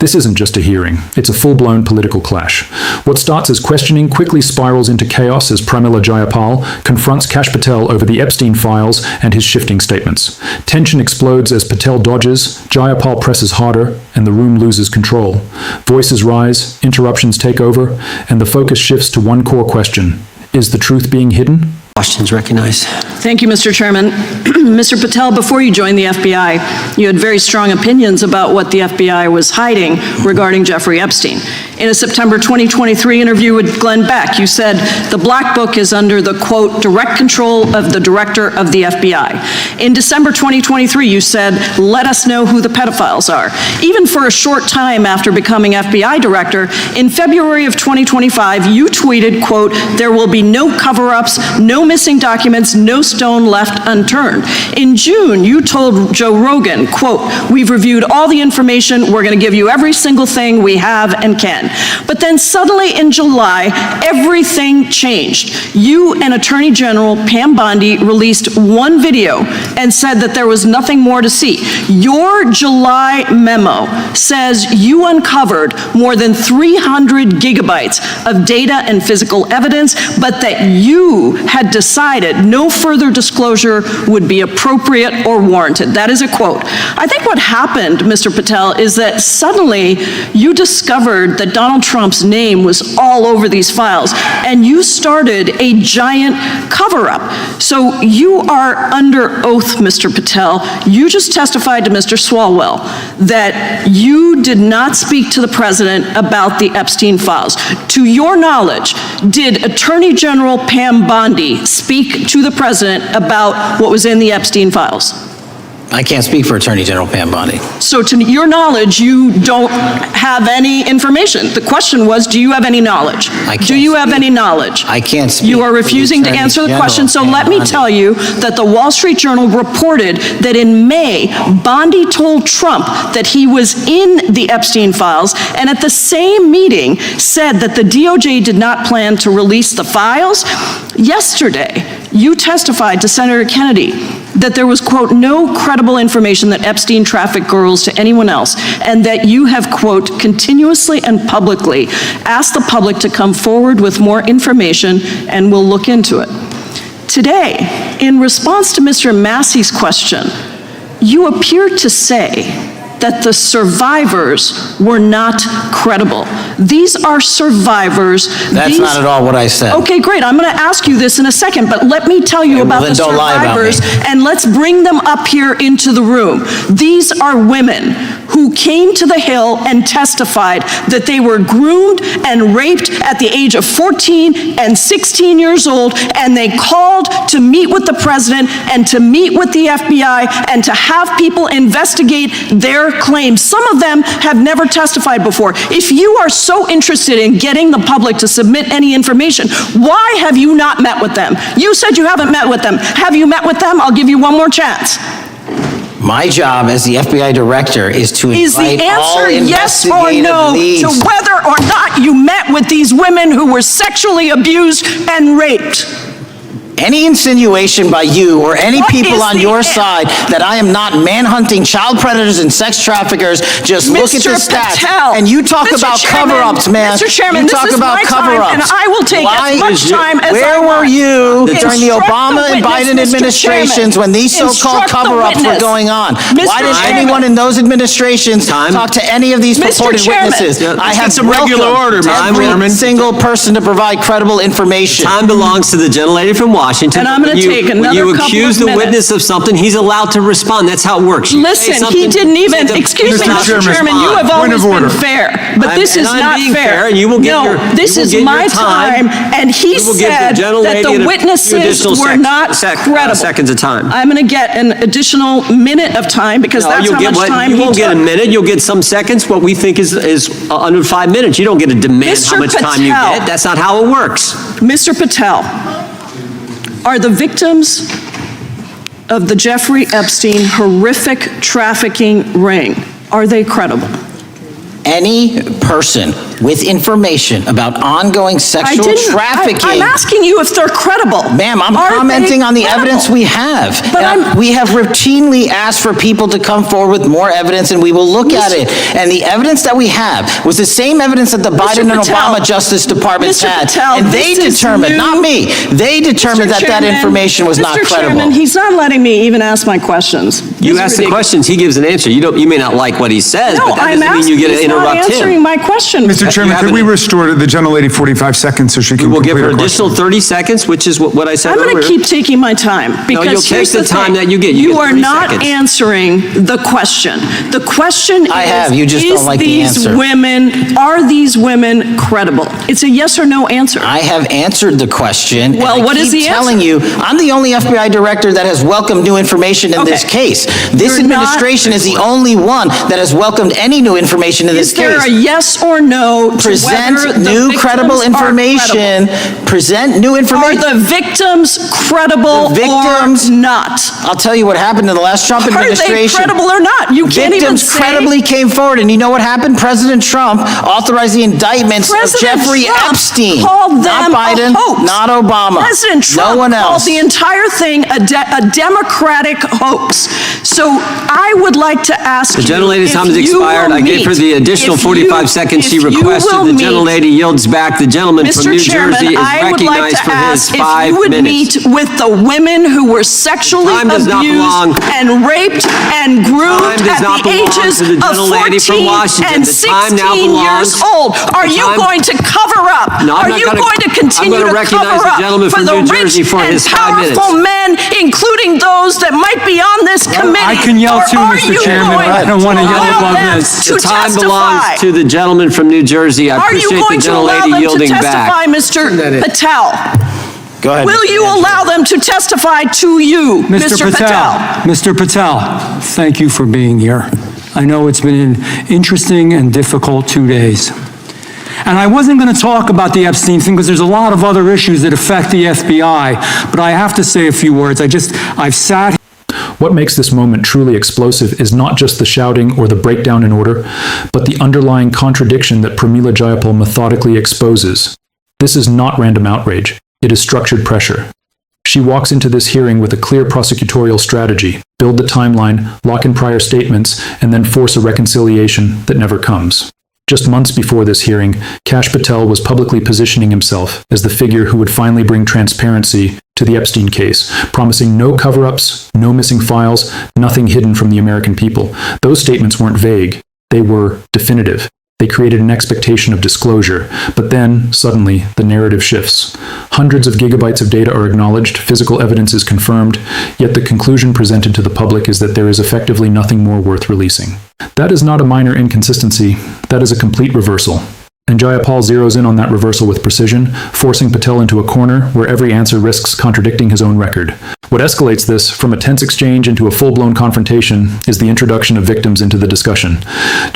This isn't just a hearing, it's a full-blown political clash. What starts as questioning quickly spirals into chaos as Pramila Jayapal confronts Kash Patel over the Epstein files and his shifting statements. Tension explodes as Patel dodges, Jayapal presses harder, and the room loses control. Voices rise, interruptions take over, and the focus shifts to one core question. Is the truth being hidden? Questions recognized. Thank you, Mr. Chairman. Mr. Patel, before you joined the FBI, you had very strong opinions about what the FBI was hiding regarding Jeffrey Epstein. In a September 2023 interview with Glenn Beck, you said the Black Book is under the, quote, direct control of the director of the FBI. In December 2023, you said, let us know who the pedophiles are. Even for a short time after becoming FBI director, in February of 2025, you tweeted, quote, there will be no cover-ups, no missing documents, no stone left unturned. In June, you told Joe Rogan, quote, we've reviewed all the information, we're going to give you every single thing we have and can. But then suddenly in July, everything changed. You and Attorney General Pam Bondi released one video and said that there was nothing more to see. Your July memo says you uncovered more than 300 gigabytes of data and physical evidence, but that you had decided no further disclosure would be appropriate or warranted. That is a quote. I think what happened, Mr. Patel, is that suddenly you discovered that Donald Trump's name was all over these files, and you started a giant cover-up. So you are under oath, Mr. Patel. You just testified to Mr. Swalwell that you did not speak to the president about the Epstein files. To your knowledge, did Attorney General Pam Bondi speak to the president about what was in the Epstein files? I can't speak for Attorney General Pam Bondi. So to your knowledge, you don't have any information. The question was, do you have any knowledge? Do you have any knowledge? I can't speak. You are refusing to answer the question, so let me tell you that the Wall Street Journal reported that in May, Bondi told Trump that he was in the Epstein files, and at the same meeting said that the DOJ did not plan to release the files. Yesterday, you testified to Senator Kennedy that there was, quote, no credible information that Epstein trafficked girls to anyone else, and that you have, quote, continuously and publicly asked the public to come forward with more information, and we'll look into it. Today, in response to Mr. Massey's question, you appear to say that the survivors were not credible. These are survivors. That's not at all what I said. Okay, great. I'm going to ask you this in a second, but let me tell you about the survivors, and let's bring them up here into the room. These are women who came to the Hill and testified that they were groomed and raped at the age of 14 and 16 years old, and they called to meet with the president and to meet with the FBI and to have people investigate their claims. Some of them have never testified before. If you are so interested in getting the public to submit any information, why have you not met with them? You said you haven't met with them. Have you met with them? I'll give you one more chance. My job as the FBI director is to invite all investigative leads. Is the answer yes or no to whether or not you met with these women who were sexually abused and raped? Any insinuation by you or any people on your side that I am not manhunting child predators and sex traffickers, just look at the stats. And you talk about cover-ups, man. Mr. Chairman, this is my time, and I will take as much time as I want. Where were you during the Obama and Biden administrations when these so-called cover-ups were going on? Why didn't anyone in those administrations talk to any of these purported witnesses? I have some regular order, every single person to provide credible information. Time belongs to the gentlelady from Washington. And I'm going to take another couple of minutes. You accuse the witness of something, he's allowed to respond. That's how it works. Listen, he didn't even, excuse me, Mr. Chairman, you have always been fair, but this is not fair. No, this is my time, and he said that the witnesses were not credible. Seconds of time. I'm going to get an additional minute of time, because that's how much time he took. You won't get a minute, you'll get some seconds. What we think is under 5 minutes. You don't get to demand how much time you get. That's not how it works. Mr. Patel, are the victims of the Jeffrey Epstein horrific trafficking ring, are they credible? Any person with information about ongoing sexual trafficking. I'm asking you if they're credible. Ma'am, I'm Are commenting they on the credible? evidence we have. But We have routinely asked for people to come forward with more evidence, and we will look at it. And the evidence that we have was the same evidence that the Biden and Patel, Obama Justice Departments Mr. had. Patel, And they this is determined, new. not me, they determined that that information was not Mr. credible. Chairman, he's not letting me even ask my questions. You It's ask the ridiculous. questions, he gives an answer. You may not like what he says, No, but that I'm doesn't mean asking, you get to he's not interrupt answering him. my question. Mr. Chairman, could we restore the gentlelady 45 seconds so she can We'll complete give her her additional question? 30 seconds, which is what I said I'm earlier. going to keep taking my time because you'll take here's the time thing. that you get. You get are 30 not seconds. answering the question. The question I is, have. You just don't like the answer. Are these women credible? It's a yes or no answer. I have answered the question. Well, and I what is keep the telling you, I'm the only FBI director that has welcomed new information in this Okay. case. This You're not- administration is the only one that has welcomed any new information in this Is there case. a yes or no to whether Present the new victims credible are information. Present new Are information. the victims credible The victims- or not? I'll tell you what happened in the last Trump Are they administration. credible or not? You can't even Victims say. credibly came forward, and you know what happened? President Trump authorized the indictments of President Jeffrey Trump Epstein. called Not them Biden, a hoax. not Obama. President Trump no one called else. the entire thing a Democratic hoax. So I would like to ask The you gentlelady's if time has you expired. will I gave her meet- the additional if 45 you- seconds she if you requested. will The meet- gentlelady yields back. The gentleman from Mr. New Chairman, Jersey is I would like recognized to for his ask if 5 you would minutes. meet with the women who were sexually Time does not belong. abused and raped and groomed Time does at not the belong ages to the of gentlelady from 14 Washington. and The time now 16 years belongs- old. Are the you time- going to cover up? No, I'm Are not you gonna- going to continue I'm gonna to recognize cover the up gentleman for from the New rich Jersey for and his 5 minutes. powerful men, including those that might be on this committee? I can yell Or too, are Mr. you Chairman. going I don't want to yell allow above them this. to The time testify? belongs to the gentleman from New Jersey. I Are you appreciate the going to allow gentlelady them to yielding testify, back. Mr. Patel? Go ahead. Will Mr. you Angelo. allow them to testify to you, Mr. Patel? Mr. Patel, thank you for being here. I know it's been an interesting and difficult 2 days. And I wasn't going to talk about the Epstein thing because there's a lot of other issues that affect the FBI, but I have to say a few words. I've sat What makes this moment truly explosive is not just the shouting or the breakdown in order, but the underlying contradiction that Pramila Jayapal methodically exposes. This is not random outrage. It is structured pressure. She walks into this hearing with a clear prosecutorial strategy: build the timeline, lock in prior statements, and then force a reconciliation that never comes. Just months before this hearing, Kash Patel was publicly positioning himself as the figure who would finally bring transparency to the Epstein case, promising no cover-ups, no missing files, nothing hidden from the American people. Those statements weren't vague. They were definitive. They created an expectation of disclosure. But then, suddenly, the narrative shifts. Hundreds of gigabytes of data are acknowledged, physical evidence is confirmed, yet the conclusion presented to the public is that there is effectively nothing more worth releasing. That is not a minor inconsistency. That is a complete reversal. And Jayapal zeroes in on that reversal with precision, forcing Patel into a corner where every answer risks contradicting his own record. What escalates this from a tense exchange into a full-blown confrontation is the introduction of victims into the discussion.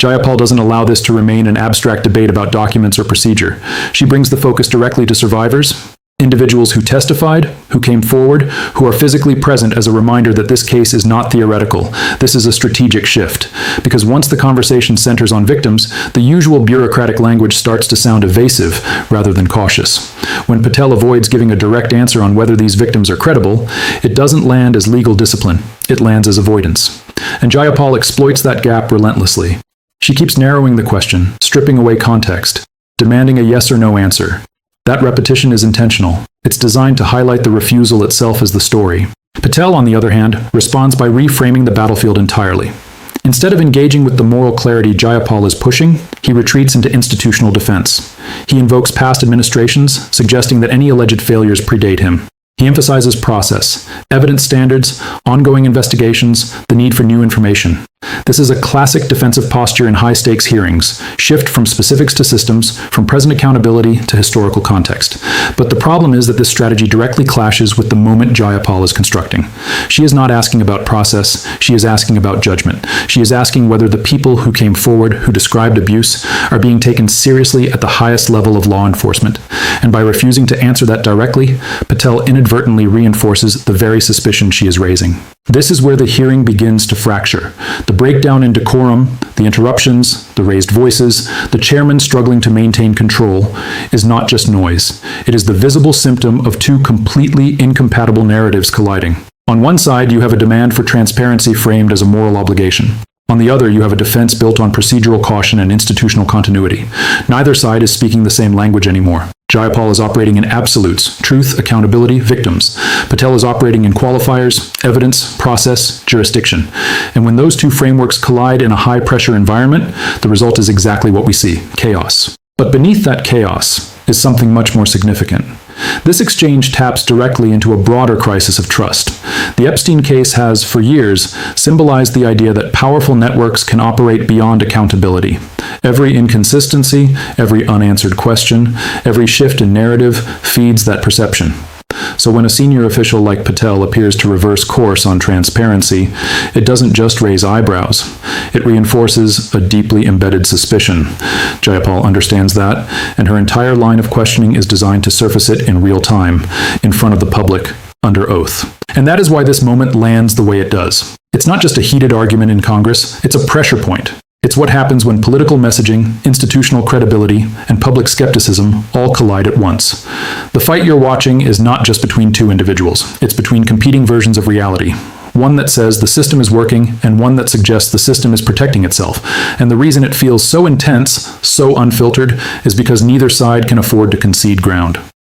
Jayapal doesn't allow this to remain an abstract debate about documents or procedure. She brings the focus directly to survivors, individuals who testified, who came forward, who are physically present as a reminder that this case is not theoretical. This is a strategic shift. Because once the conversation centers on victims, the usual bureaucratic language starts to sound evasive rather than cautious. When Patel avoids giving a direct answer on whether these victims are credible, it doesn't land as legal discipline. It lands as avoidance. And Jayapal exploits that gap relentlessly. She keeps narrowing the question, stripping away context, demanding a yes or no answer. That repetition is intentional. It's designed to highlight the refusal itself as the story. Patel, on the other hand, responds by reframing the battlefield entirely. Instead of engaging with the moral clarity Jayapal is pushing, he retreats into institutional defense. He invokes past administrations, suggesting that any alleged failures predate him. He emphasizes process, evidence standards, ongoing investigations, the need for new information. This is a classic defensive posture in high-stakes hearings, shift from specifics to systems, from present accountability to historical context. But the problem is that this strategy directly clashes with the moment Jayapal is constructing. She is not asking about process, she is asking about judgment. She is asking whether the people who came forward, who described abuse, are being taken seriously at the highest level of law enforcement. And by refusing to answer that directly, Patel inadvertently reinforces the very suspicion she is raising. This is where the hearing begins to fracture. The breakdown in decorum, the interruptions, the raised voices, the chairman struggling to maintain control is not just noise. It is the visible symptom of two completely incompatible narratives colliding. On one side, you have a demand for transparency framed as a moral obligation. On the other, you have a defense built on procedural caution and institutional continuity. Neither side is speaking the same language anymore. Jayapal is operating in absolutes: truth, accountability, victims. Patel is operating in qualifiers: evidence, process, jurisdiction. And when those two frameworks collide in a high-pressure environment, the result is exactly what we see: chaos. But beneath that chaos is something much more significant. This exchange taps directly into a broader crisis of trust. The Epstein case has, for years, symbolized the idea that powerful networks can operate beyond accountability. Every inconsistency, every unanswered question, every shift in narrative feeds that perception. So when a senior official like Patel appears to reverse course on transparency, it doesn't just raise eyebrows. It reinforces a deeply embedded suspicion. Jayapal understands that, and her entire line of questioning is designed to surface it in real time, in front of the public, under oath. And that is why this moment lands the way it does. It's not just a heated argument in Congress, it's a pressure point. It's what happens when political messaging, institutional credibility, and public skepticism all collide at once. The fight you're watching is not just between two individuals. It's between competing versions of reality. One that says the system is working, and one that suggests the system is protecting itself. And the reason it feels so intense, so unfiltered, is because neither side can afford to concede ground.